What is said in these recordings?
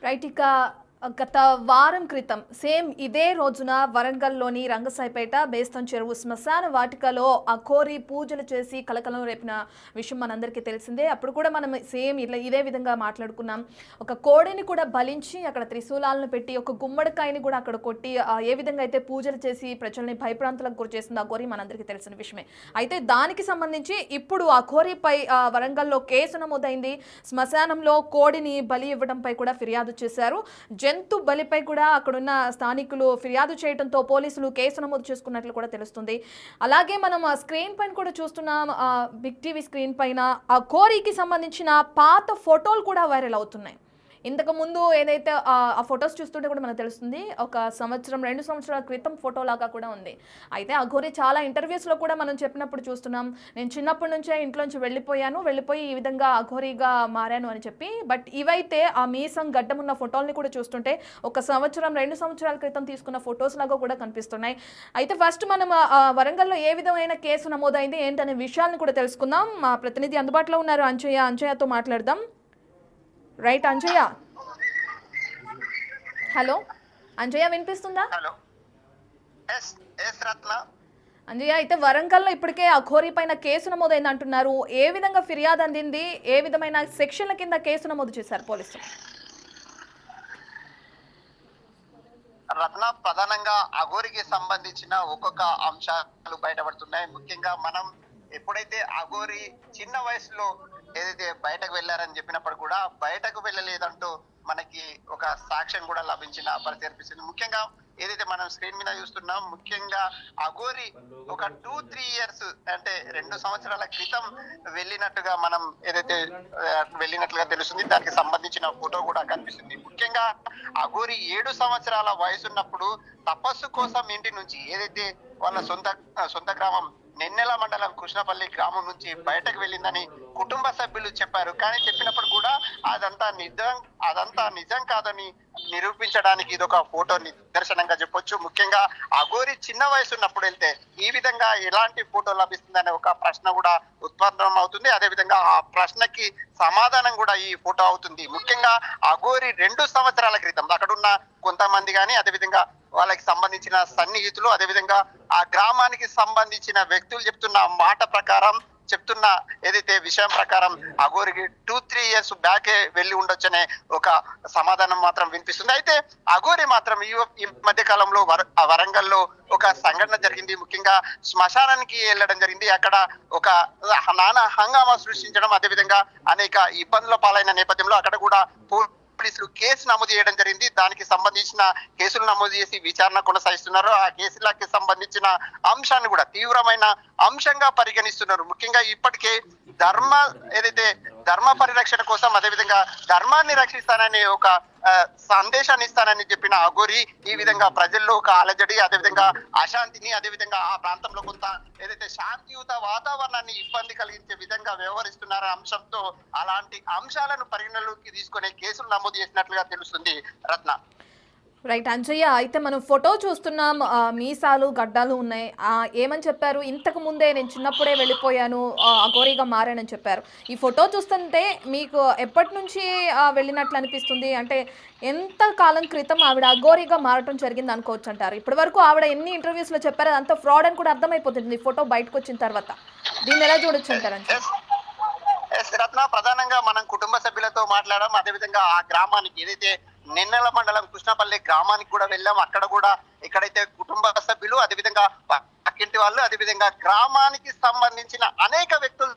Right. ఇక గత వారం క్రితం సేమ్ ఇదే రోజున వరంగల్లోని రంగసాయిపేట బేస్తం చెరువు శ్మశాన వాటికలో అఘోరి పూజలు చేసి కలకలం రేపిన విషయం మనందరికీ తెలిసిందే. అప్పుడు కూడా మనం సేమ్ ఇదే విధంగా మాట్లాడుకున్నాం. ఒక కోడిని కూడా బలించి అక్కడ త్రిశూలాలను పెట్టి ఒక గుమ్మడికాయని కూడా అక్కడ కొట్టి ఏ విధంగా అయితే పూజలు చేసి ప్రజల్ని భయప్రాంతాలకు గురి చేసింది అఘోరి మనందరికీ తెలిసిన విషయమే. అయితే దానికి సంబంధించి ఇప్పుడు అఘోరిపై వరంగల్లో కేసు నమోదైంది. శ్మశానంలో కోడిని బలి ఇవ్వడంపై కూడా ఫిర్యాదు చేశారు. జంతు బలిపై కూడా అక్కడున్న స్థానికులు ఫిర్యాదు చేయడంతో పోలీసులు కేసు నమోదు చేసుకున్నట్లు కూడా తెలుస్తుంది. అలాగే మనం స్క్రీన్ పైన కూడా చూస్తున్నాం, బిగ్ టీవీ స్క్రీన్ పైన ఆ కోరికి సంబంధించిన పాత ఫోటోలు కూడా వైరల్ అవుతున్నాయి. ఇంతకు ముందు ఏదైతే ఆ ఫొటోస్ చూస్తుంటే కూడా మనకు తెలుస్తుంది, ఒక సంవత్సరం 2 సంవత్సరాల క్రితం ఫోటో లాగా కూడా ఉంది. అయితే అఘోరి చాలా ఇంటర్వ్యూస్లో కూడా మనం చెప్పినప్పుడు చూస్తున్నాం, నేను చిన్నప్పటి నుంచే ఇంట్లోంచి వెళ్ళిపోయి ఈ విధంగా అఘోరిగా మారాను అని చెప్పి. బట్ ఇవైతే ఆ మీసం గడ్డం ఉన్న ఫోటోల్ని కూడా చూస్తుంటే ఒక సంవత్సరం 2 సంవత్సరాల క్రితం తీసుకున్న ఫొటోస్ లాగా కూడా కనిపిస్తున్నాయి. అయితే ఫస్ట్ మనం వరంగల్లో ఏ విధమైన కేసు నమోదైంది ఏంటనే విషయాలను కూడా తెలుసుకుందాం. మా ప్రతినిధి అందుబాటులో ఉన్నారు, అంజయ్యతో మాట్లాడదాం. రైట్ అంజయ్య. హలో అంజయ్య, వినిపిస్తుందా? అంజయ్య, అయితే వరంగల్లో ఇప్పటికే అఘోరి పైన కేసు నమోదైంది అంటున్నారు. ఏ విధంగా ఫిర్యాదు అందింది, ఏ విధమైన సెక్షన్ల కింద కేసు నమోదు చేశారు పోలీసులు? రత్న, ప్రధానంగా అఘోరికి సంబంధించిన ఒక్కొక్క అంశాలు బయటపడుతున్నాయి. ముఖ్యంగా మనం ఎప్పుడైతే అఘోరి చిన్న వయసులో ఏదైతే బయటకు వెళ్ళారని చెప్పినప్పుడు కూడా బయటకు వెళ్ళలేదంటూ మనకి ఒక సాక్ష్యం కూడా లభించిన పరిస్థితి కనిపిస్తుంది. ముఖ్యంగా ఏదైతే మనం స్క్రీన్ మీద చూస్తున్నాం, ముఖ్యంగా అఘోరి ఒక 2-3 ఇయర్స్ అంటే 2 సంవత్సరాల క్రితం వెళ్ళినట్టుగా మనం ఏదైతే వెళ్ళినట్లుగా తెలుస్తుంది. దానికి సంబంధించిన ఫోటో కూడా కనిపిస్తుంది. ముఖ్యంగా అఘోరి 7 సంవత్సరాల వయసున్నప్పుడు తపస్సు కోసం ఇంటి నుంచి ఏదైతే వాళ్ళ సొంత గ్రామం నెన్నెల మండలం కృష్ణపల్లి గ్రామం నుంచి బయటకు వెళ్ళిందని కుటుంబ సభ్యులు చెప్పారు. కానీ చెప్పినప్పుడు కూడా అదంతా నిజం కాదని నిరూపించడానికి ఇదొక ఫోటో నిదర్శనంగా చెప్పొచ్చు. ముఖ్యంగా అఘోరి చిన్న వయసు ఉన్నప్పుడు వెళ్తే ఈ విధంగా ఎలాంటి ఫోటో లభిస్తుందనే ఒక ప్రశ్న కూడా ఉత్పన్నం అవుతుంది. అదేవిధంగా ఆ ప్రశ్నకి సమాధానం కూడా ఈ ఫోటో అవుతుంది. ముఖ్యంగా అఘోరి 2 సంవత్సరాల క్రితం అక్కడున్న కొంతమంది కానీ అదేవిధంగా వాళ్ళకి సంబంధించిన సన్నిహితులు అదేవిధంగా ఆ గ్రామానికి సంబంధించిన వ్యక్తులు చెప్తున్న ఏదైతే విషయం ప్రకారం అఘోరికి 2-3 ఇయర్స్ బ్యాకే వెళ్ళి ఉండొచ్చనే ఒక సమాధానం మాత్రం వినిపిస్తుంది. అయితే అఘోరి మాత్రం ఈ మధ్య కాలంలో వరంగల్లో ఒక సంఘటన జరిగింది. ముఖ్యంగా శ్మశానానికి వెళ్ళడం జరిగింది. అక్కడ ఒక నానా హంగామా సృష్టించడం అదేవిధంగా అనేక ఇబ్బందుల పాలైన నేపథ్యంలో అక్కడ కూడా పోలీసులు కేసు నమోదు చేయడం జరిగింది. దానికి సంబంధించిన కేసులు నమోదు చేసి విచారణ కొనసాగిస్తున్నారు. ఆ కేసులకి సంబంధించిన అంశాన్ని కూడా తీవ్రమైన అంశంగా పరిగణిస్తున్నారు. ముఖ్యంగా ఇప్పటికే ధర్మ పరిరక్షణ కోసం అదేవిధంగా ధర్మాన్ని రక్షిస్తానని ఒక సందేశాన్ని ఇస్తానని చెప్పిన అఘోరి ఈ విధంగా ప్రజల్లో ఒక అలజడి అదేవిధంగా అశాంతిని అదేవిధంగా ఆ ప్రాంతంలో కొంత ఏదైతే శాంతియుత వాతావరణాన్ని ఇబ్బంది కలిగించే విధంగా వ్యవహరిస్తున్నారో అంశంతో అలాంటి అంశాలను పరిగణలోకి తీసుకునే కేసులు నమోదు చేసినట్లుగా తెలుస్తుంది. రత్న. రైట్ అంజయ్య, అయితే మనం ఫోటో చూస్తున్నాం, మీసాలు గడ్డాలు ఉన్నాయి. ఏమని చెప్పారు? ఇంతకు ముందే నేను చిన్నప్పుడే వెళ్ళిపోయాను, అఘోరిగా మారానని చెప్పారు. ఈ ఫోటో చూస్తుంటే మీకు ఎప్పటి నుంచి వెళ్ళినట్లు అనిపిస్తుంది? అంటే ఎంత కాలం క్రితం ఆవిడ అఘోరిగా మారటం జరిగింది అనుకోవచ్చు అంటారు? ఇప్పటి వరకు ఆవిడ ఎన్ని ఇంటర్వ్యూస్లో చెప్పారు, అదంతా ఫ్రాడ్ అని కూడా అర్థమైపోతుంది ఈ ఫోటో బయటకు వచ్చిన తర్వాత. దీన్ని ఎలా చూడొచ్చు అంటారని? రత్న, ప్రధానంగా మనం కుటుంబ సభ్యులతో మాట్లాడడం అదేవిధంగా ఆ గ్రామానికి ఏదైతే నెన్నెల మండలం కృష్ణపల్లి గ్రామానికి కూడా వెళ్ళాం. అక్కడ కూడా ఎక్కడైతే కుటుంబ సభ్యులు అదేవిధంగా పక్కింటి వాళ్ళు అదేవిధంగా గ్రామానికి సంబంధించిన అనేక వ్యక్తులు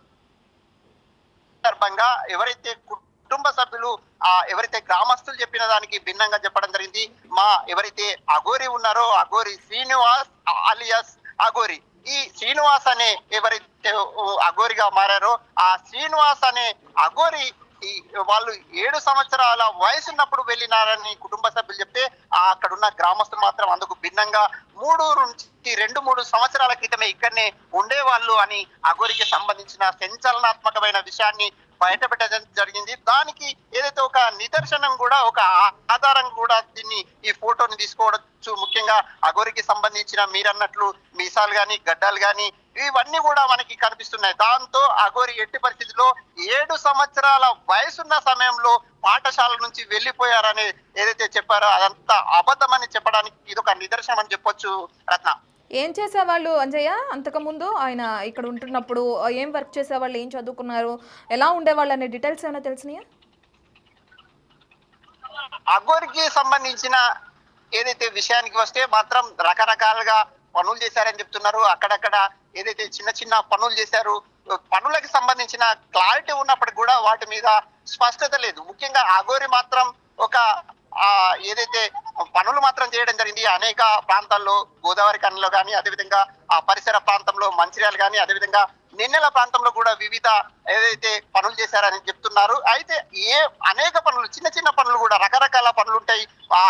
సందర్భంగా ఎవరైతే కుటుంబ సభ్యులు ఎవరైతే గ్రామస్తులు చెప్పిన దానికి భిన్నంగా చెప్పడం జరిగింది. ఎవరైతే అఘోరి ఉన్నారో అఘోరి శ్రీనివాస్ ఆలియాస్ అఘోరి, ఈ శ్రీనివాస్ అనే ఎవరైతే అఘోరిగా మారారో ఆ శ్రీనివాస్ అనే అఘోరి వాళ్ళు 7 సంవత్సరాల వయసు ఉన్నప్పుడు వెళ్ళినారని కుటుంబ సభ్యులు చెప్తే అక్కడున్న గ్రామస్తులు మాత్రం అందుకు భిన్నంగా 2-3 సంవత్సరాల క్రితమే ఇక్కడనే ఉండేవాళ్ళు అని అఘోరికి సంబంధించిన సంచలనాత్మకమైన విషయాన్ని బయటపెట్టడం జరిగింది. దానికి ఏదైతే ఒక నిదర్శనం కూడా ఒక ఆధారం కూడా దీన్ని ఈ ఫోటోని తీసుకోవచ్చు. ముఖ్యంగా అఘోరికి సంబంధించిన మీరన్నట్లు మీసాలు కానీ గడ్డాలు కానీ ఇవన్నీ కూడా మనకి కనిపిస్తున్నాయి. దాంతో అఘోరి ఎట్టి పరిస్థితిలో 7 సంవత్సరాల వయసున్న సమయంలో పాఠశాల నుంచి వెళ్ళిపోయారని ఏదైతే చెప్పారో అదంతా అబద్ధమని చెప్పడానికి ఇదొక నిదర్శనం అని చెప్పొచ్చు రత్న. ఏం చేసేవాళ్ళు అంజయ్య అంతకుముందు ఆయన ఇక్కడ ఉంటున్నప్పుడు? ఏం వర్క్ చేసేవాళ్ళు, ఏం చదువుకున్నారు, ఎలా ఉండేవాళ్ళు అనే డీటెయిల్స్ ఏమైనా తెలిసినాయా? అఘోరికి సంబంధించిన ఏదైతే విషయానికి వస్తే మాత్రం రకరకాలుగా పనులు చేశారని చెప్తున్నారు. అక్కడక్కడ ఏదైతే చిన్న చిన్న పనులు చేశారు, పనులకు సంబంధించిన క్లారిటీ ఉన్నప్పటికీ కూడా వాటి మీద స్పష్టత లేదు. ముఖ్యంగా అఘోరి మాత్రం ఒక ఏదైతే పనులు మాత్రం చేయడం జరిగింది అనేక ప్రాంతాల్లో, గోదావరి కన్నలో కానీ, అదేవిధంగా ఆ పరిసర ప్రాంతంలో మంచిర్యాల కానీ, అదేవిధంగా నిన్నెల ప్రాంతంలో కూడా వివిధ ఏదైతే పనులు చేశారని చెప్తున్నారు. అయితే అనేక పనులు, చిన్న చిన్న పనులు కూడా, రకరకాల పనులు ఉంటాయి,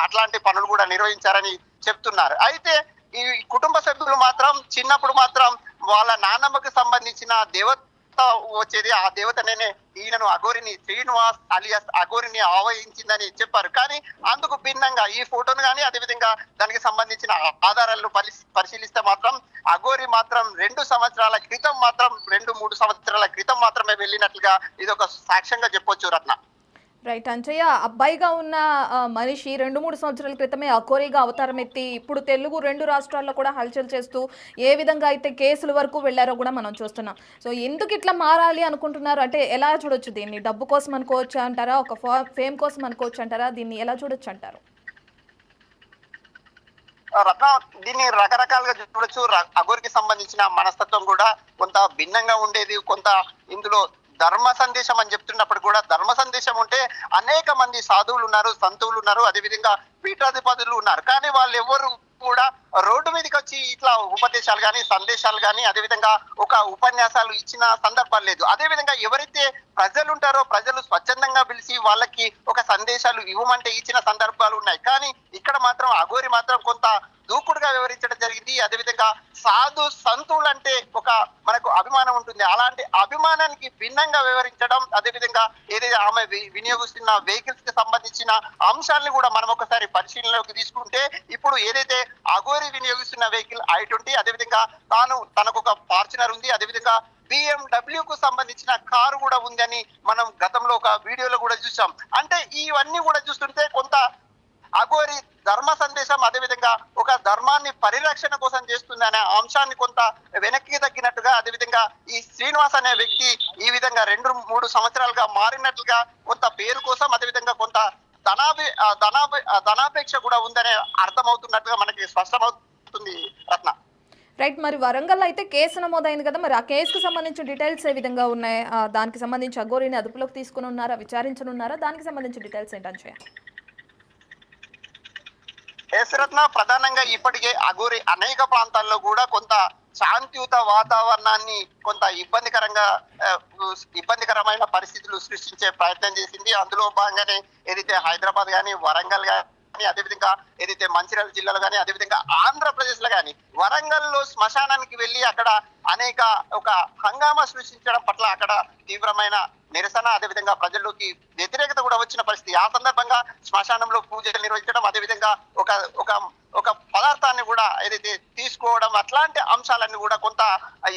అట్లాంటి పనులు కూడా నిర్వహించారని చెప్తున్నారు. అయితే ఈ కుటుంబ సభ్యులు మాత్రం చిన్నప్పుడు మాత్రం వాళ్ళ నాన్నమ్మకు సంబంధించిన దేవత వచ్చేది, ఆ దేవతనే ఈయనను అఘోరిని, శ్రీనివాస్ అలియాస్ అఘోరిని ఆవహించిందని చెప్పారు. కానీ అందుకు భిన్నంగా ఈ ఫోటోను కానీ, అదేవిధంగా దానికి సంబంధించిన ఆధారాలను పరిశీలిస్తే మాత్రం అఘోరి మాత్రం 2 సంవత్సరాల క్రితం మాత్రం 2-3 సంవత్సరాల క్రితం మాత్రమే వెళ్ళినట్లుగా ఇది ఒక సాక్ష్యంగా చెప్పొచ్చు రత్న. రైట్ అంజయ్య, అబ్బాయిగా ఉన్న మనిషి 2-3 సంవత్సరాల క్రితమే అఘోరిగా అవతారం ఎత్తి ఇప్పుడు తెలుగు 2 రాష్ట్రాల్లో కూడా హల్చల్ చేస్తూ ఏ విధంగా అయితే కేసుల వరకు వెళ్ళారో కూడా మనం చూస్తున్నాం. సో ఎందుకు ఇట్లా మారాలి అనుకుంటున్నారు? అంటే ఎలా చూడొచ్చు దీన్ని? డబ్బు కోసం అనుకోవచ్చు అంటారా, ఒక ఫేమ్ కోసం అనుకోవచ్చు అంటారా? దీన్ని ఎలా చూడొచ్చు అంటారు? రత్న, దీన్ని రకరకాలుగా చూడొచ్చు. అఘోరికి సంబంధించిన మనస్తత్వం కూడా కొంత భిన్నంగా ఉండేది. కొంత ఇందులో ధర్మ సందేశం అని చెప్తున్నప్పుడు కూడా ధర్మ సందేశం ఉంటే అనేక మంది సాధువులు ఉన్నారు, సంతువులు ఉన్నారు, అదేవిధంగా పీఠాధిపతులు ఉన్నారు. కానీ వాళ్ళు ఎవరు కూడా రోడ్డు మీదకి వచ్చి ఇట్లా ఉపదేశాలు కానీ, సందేశాలు కానీ, అదేవిధంగా ఒక ఉపన్యాసాలు ఇచ్చిన సందర్భాలు లేదు. అదేవిధంగా ఎవరైతే ప్రజలు ఉంటారో ప్రజలు స్వచ్ఛందంగా పిలిచి వాళ్ళకి ఒక సందేశాలు ఇవ్వమంటే ఇచ్చిన సందర్భాలు ఉన్నాయి. కానీ ఇక్కడ మాత్రం అఘోరి మాత్రం కొంత దూకుడుగా వివరించడం జరిగింది. అదేవిధంగా సాధు సంతువులు అంటే ఒక మనకు అభిమానం ఉంటుంది, అలాంటి అభిమానానికి భిన్నంగా వివరించడం, అదేవిధంగా ఏదైతే ఆమె వినియోగిస్తున్న వెహికల్స్ కి సంబంధించిన అంశాలను కూడా మనం ఒకసారి పరిశీలనలోకి తీసుకుంటే, ఇప్పుడు ఏదైతే అఘోరి వినియోగిస్తున్న వెహికల్ i20, అదేవిధంగా తనకు ఒక ఫార్చునర్ ఉంది, అదేవిధంగా BMW కు సంబంధించిన కారు కూడా ఉందని మనం గతంలో ఒక వీడియోలో కూడా చూసాం. అంటే ఇవన్నీ కూడా చూస్తుంటే కొంత అఘోరి ధర్మ సందేశం, అదేవిధంగా ఒక ధర్మాన్ని పరిరక్షణ కోసం చేస్తుంది అనే అంశాన్ని కొంత వెనక్కి తగ్గినట్టుగా, అదేవిధంగా ఈ శ్రీనివాస్ అనే వ్యక్తి ఈ విధంగా 2-3 సంవత్సరాలుగా మారినట్లుగా కొంత పేరు కోసం, అదేవిధంగా కొంత ధనాపేక్ష కూడా ఉందనే అర్థమవుతున్నట్టుగా మనకి స్పష్టమవుతుంది రత్న. రైట్, మరి వరంగల్ అయితే కేసు నమోదైంది కదా, మరి ఆ కేసుకు సంబంధించిన డీటెయిల్స్ ఏ విధంగా ఉన్నాయి? దానికి సంబంధించి అఘోరిని అదుపులోకి తీసుకుని ఉన్నారా, విచారించనున్నారా? దానికి సంబంధించిన డీటెయిల్స్ ఏంటంటే రత్న, ప్రధానంగా ఇప్పటికే అఘోరి అనేక ప్రాంతాల్లో కూడా కొంత శాంతియుత వాతావరణాన్ని కొంత ఇబ్బందికరమైన పరిస్థితులు సృష్టించే ప్రయత్నం చేసింది. అందులో భాగంగానే ఏదైతే హైదరాబాద్ కానీ, వరంగల్ కానీ, అదేవిధంగా ఏదైతే మంచిర్యాల జిల్లాలో కానీ, అదేవిధంగా ఆంధ్రప్రదేశ్ లో కానీ వరంగల్లో శ్మశానానికి వెళ్ళి అక్కడ అనేక ఒక హంగామా సృష్టించడం పట్ల అక్కడ తీవ్రమైన నిరసన, అదేవిధంగా ప్రజల్లోకి వ్యతిరేకత కూడా వచ్చిన పరిస్థితి. ఆ సందర్భంగా శ్మశానంలో పూజలు నిర్వహించడం, అదేవిధంగా ఒక పదార్థాన్ని కూడా ఏదైతే తీసుకోవడం, అట్లాంటి అంశాలన్నీ కూడా కొంత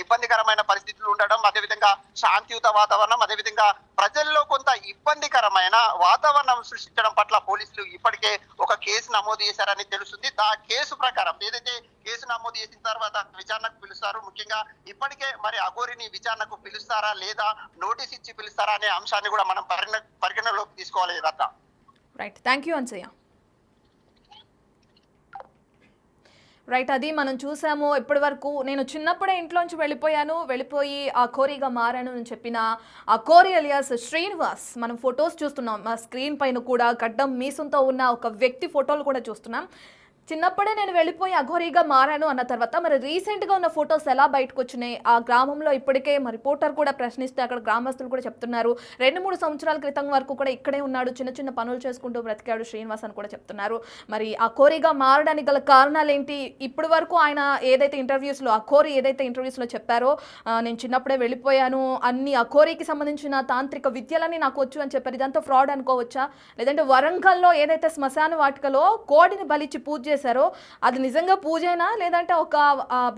ఇబ్బందికరమైన పరిస్థితులు ఉండడం, అదేవిధంగా శాంతియుత వాతావరణం, అదేవిధంగా ప్రజల్లో కొంత ఇబ్బందికరమైన వాతావరణం సృష్టించడం పట్ల పోలీసులు ఇప్పటికే ఒక కేసు నమోదు చేశారని తెలుస్తుంది. ఆ కేసు ప్రకారం ఏదైతే కేసు నమోదు చేసిన తర్వాత విచారణకు పిలుస్తారు. ముఖ్యంగా ఇప్పటికే మరి అఘోరిని విచారణకు పిలుస్తారా లేదా నోటీస్ ఇచ్చి పిలుస్తారా అనే అంశాన్ని కూడా మనం పరిగణలోకి తీసుకోవాలి Ratna. Right, thank you Ansayya. Right, అది మనం చూసాము. ఇప్పటి వరకు నేను చిన్నప్పుడే ఇంట్లోంచి వెళ్ళిపోయి అఘోరిగా మారాను అని చెప్పిన అఘోరి అలియాస్ శ్రీనివాస్ మనం ఫొటోస్ చూస్తున్నాం. మా స్క్రీన్ పైన కూడా గడ్డం మీసంతో ఉన్న ఒక వ్యక్తి ఫోటోలు కూడా చూస్తున్నాం. చిన్నప్పుడే నేను వెళ్ళిపోయి అఘోరిగా మారాను అన్న తర్వాత మరి రీసెంట్గా ఉన్న ఫొటోస్ ఎలా బయటకు వచ్చినాయి? ఆ గ్రామంలో ఇప్పటికే మరి రిపోర్టర్ కూడా ప్రశ్నిస్తే అక్కడ గ్రామస్తులు కూడా చెప్తున్నారు 2-3 సంవత్సరాల క్రితం వరకు కూడా ఇక్కడే ఉన్నాడు, చిన్న చిన్న పనులు చేసుకుంటూ బ్రతికాడు శ్రీనివాస్ అని కూడా చెప్తున్నారు. మరి అఘోరిగా మారడానికి గల కారణాలు ఏంటి? ఇప్పటి వరకు ఆయన ఏదైతే అఘోరి ఏదైతే ఇంటర్వ్యూస్లో చెప్పారో, నేను చిన్నప్పుడే వెళ్ళిపోయాను, అన్ని అఘోరికి సంబంధించిన తాంత్రిక విద్యలన్నీ నాకు వచ్చు అని చెప్పారు, ఇదంతా ఫ్రాడ్ అనుకోవచ్చా? లేదంటే వరంగల్లో ఏదైతే శ్మశాన వాటికలో కోడిని బలిచ్చి పూజ చేశారో అది నిజంగా పూజేనా లేదంటే ఒక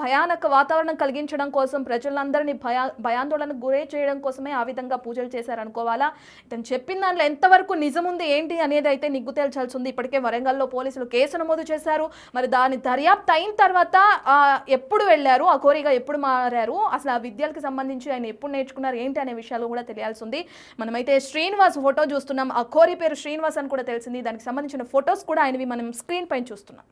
భయానక వాతావరణం కలిగించడం కోసం ప్రజలందరినీ భయాందోళనకు గురి చేయడం కోసమే ఆ విధంగా పూజలు చేశారనుకోవాలా? ఇతను చెప్పిన దాంట్లో ఎంతవరకు నిజం ఉంది ఏంటి అనేది అయితే నిగ్గు తేల్చాల్సి ఉంది. ఇప్పటికే వరంగల్లో పోలీసులు కేసు నమోదు చేశారు. మరి దాని దర్యాప్తు అయిన తర్వాత ఎప్పుడు వెళ్ళారు, అఘోరీగా ఎప్పుడు మారారు, అసలు ఆ విద్యలకు సంబంధించి ఆయన ఎప్పుడు నేర్చుకున్నారు ఏంటి అనే విషయాలు కూడా తెలియాల్సి ఉంది. మనమైతే శ్రీనివాస్ ఫోటో చూస్తున్నాం. అఘోరీ పేరు శ్రీనివాస్ అని కూడా తెలిసింది. దానికి సంబంధించిన ఫొటోస్ కూడా ఆయనవి మనం స్క్రీన్ పైన చూస్తున్నాం.